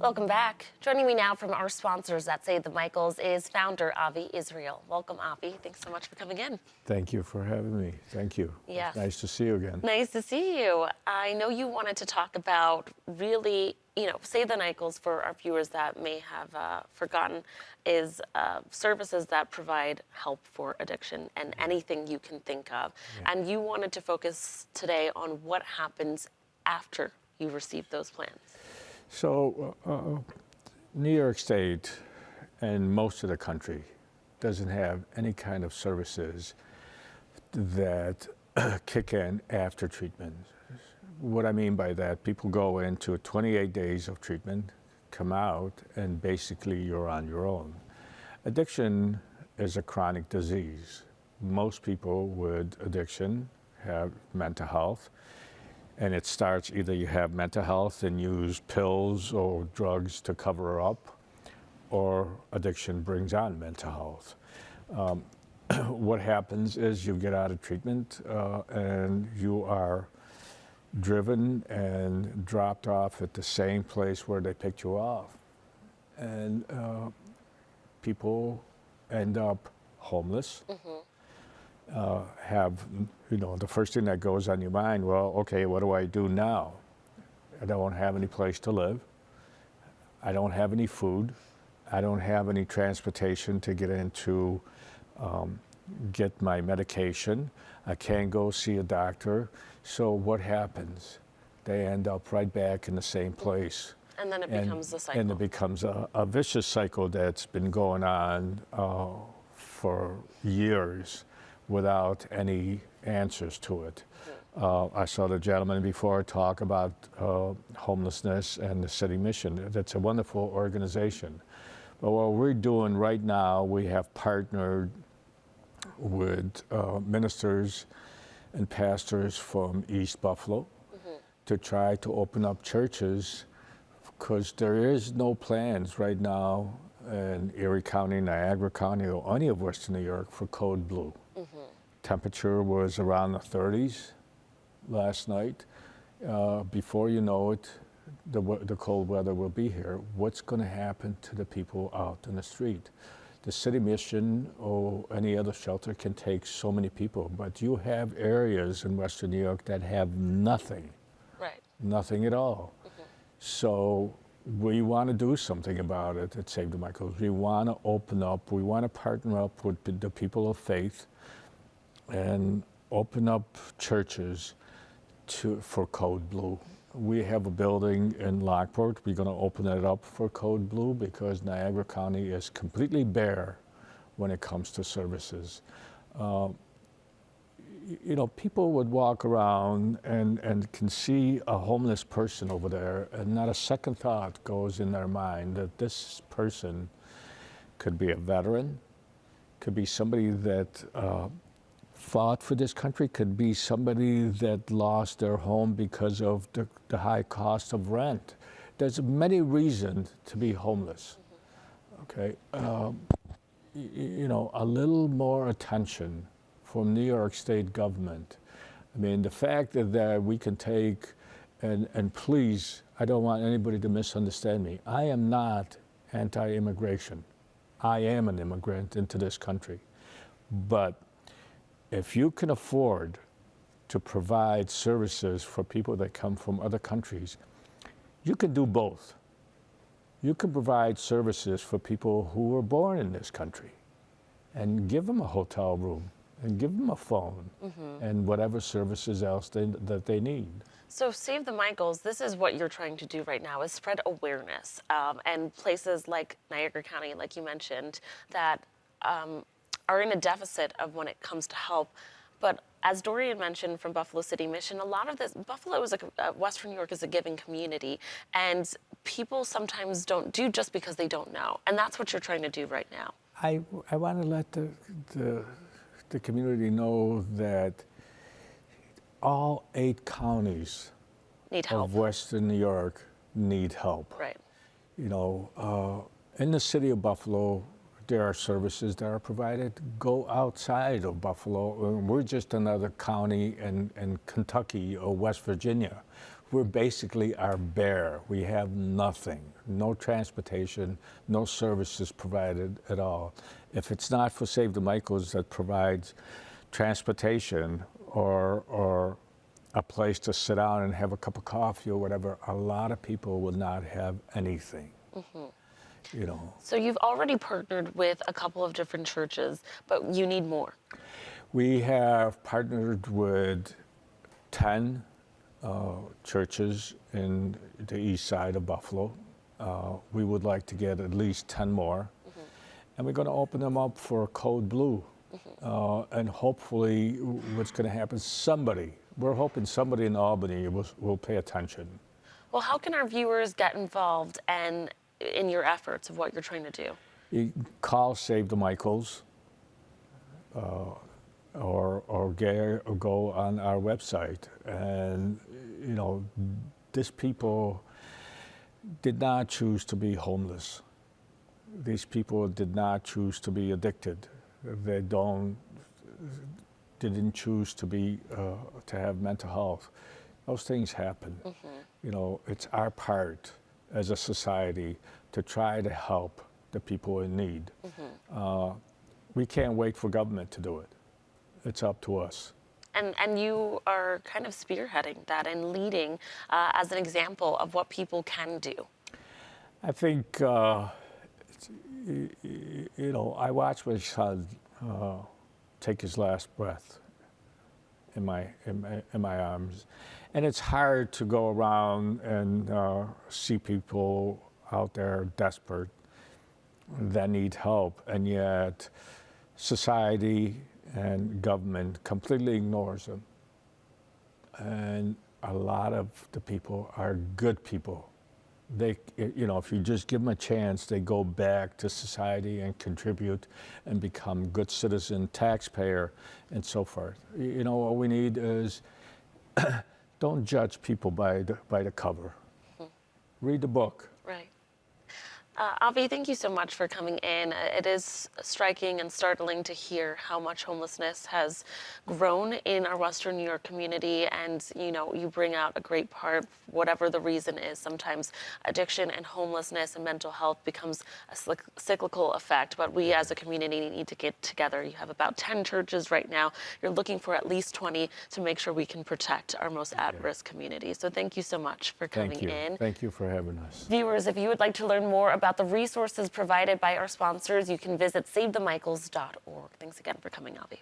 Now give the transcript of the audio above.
Welcome back. Joining me now from our sponsors at Save the Michaels is founder Avi Israel. Welcome, Avi. Thanks so much for coming in. Thank you for having me. Thank you. Yes. It's nice to see you again. Nice to see you. I know you wanted to talk about really, Save the Michaels, for our viewers that may have forgotten, is services that provide help for addiction and anything you can think of. Yeah. And you wanted to focus today on what happens after you receive those plans. So, New York State and most of the country doesn't have any kind of services that kick in after treatment. What I mean by that, people go into 28 days of treatment, come out, and basically you're on your own. Addiction is a chronic disease. Most people with addiction have mental health. And it starts either you have mental health and use pills or drugs to cover up, or addiction brings on mental health. What happens is you get out of treatment and you are driven and dropped off at the same place where they picked you off. And people end up homeless. Mm-hmm. The first thing that goes on your mind, well, okay, what do I do now? I don't have any place to live. I don't have any food. I don't have any transportation to get into, get my medication. I can't go see a doctor. So what happens? They end up right back in the same place. And then it becomes a cycle. And it becomes a vicious cycle that's been going on for years, without any answers to it. I saw the gentleman before talk about homelessness and the city mission. That's a wonderful organization. But what we're doing right now, we have partnered with ministers and pastors from East Buffalo to try to open up churches, because there is no plans right now in Erie County, Niagara County, or any of Western New York for Code Blue. Mm-hmm. Temperature was around the 30s last night. Before you know it, the cold weather will be here. What's going to happen to the people out in the street? The city mission or any other shelter can take so many people, but you have areas in Western New York that have nothing. Right. Nothing at all. Mm-hmm. So we want to do something about it at Save the Michaels. We want to open up, we want to partner up with the people of faith and open up churches for Code Blue. We have a building in Lockport. We're going to open it up for Code Blue because Niagara County is completely bare when it comes to services. People would walk around and can see a homeless person over there, and not a second thought goes in their mind that this person could be a veteran, could be somebody that fought for this country, could be somebody that lost their home because of the high cost of rent. There's many reasons to be homeless. Okay, a little more attention from New York State government. I mean, the fact that we can take, and please, I don't want anybody to misunderstand me. I am not anti-immigration. I am an immigrant into this country. But if you can afford to provide services for people that come from other countries, you can do both. You can provide services for people who were born in this country and give them a hotel room and give them a phone and whatever services else that they need. So Save the Michaels, this is what you're trying to do right now, is spread awareness. And places like Niagara County, like you mentioned, that are in a deficit of when it comes to help. But as Dorian mentioned from Buffalo City Mission, a lot of this, Buffalo is Western New York is a giving community, and people sometimes don't do just because they don't know. And that's what you're trying to do right now. I want to let the community know that all 8 counties need help. Of Western New York need help. Right. In the city of Buffalo, there are services that are provided. Go outside of Buffalo. We're just another county in Kentucky or West Virginia. We're basically are bare. We have nothing, no transportation, no services provided at all. If it's not for Save the Michaels that provides transportation or a place to sit down and have a cup of coffee or whatever, a lot of people will not have anything. You know, So you've already partnered with a couple of different churches, but you need more. we have partnered with 10 churches in the east side of Buffalo. We would like to get at least 10 more. And we're going to open them up for Code Blue. And hopefully, what's going to happen, we're hoping somebody in Albany will pay attention. Well, how can our viewers get involved and in your efforts of what you're trying to do? You call Save the Michaels or go on our website. And, you know, these people did not choose to be homeless. These people did not choose to be addicted. They didn't choose to be to have mental health. Those things happen. You know, it's our part as a society to try to help the people in need. We can't wait for government to do it. It's up to us. And you are kind of spearheading that and leading as an example of what people can do. I think, you know, I watched my son take his last breath in my arms. And it's hard to go around and see people out there desperate that need help, and yet society and government completely ignores them. And a lot of the people are good people. They, you know, if you just give them a chance, they go back to society and contribute and become good citizen, taxpayer, and so forth. You know, what we need is don't judge people by the cover. Read the book. Right. Avi, thank you so much for coming in. It is striking and startling to hear how much homelessness has grown in our Western New York community. And, you know, you bring out a great part, whatever the reason is. Sometimes addiction and homelessness and mental health becomes a cyclical effect. But we as a community need to get together. You have about 10 churches right now. You're looking for at least 20 to make sure we can protect our most at-risk community. So thank you so much for coming in. Thank you for having us. Viewers, if you would like to learn more about the resources provided by our sponsors, you can visit SaveTheMichaels.org. Thanks again for coming, Avi.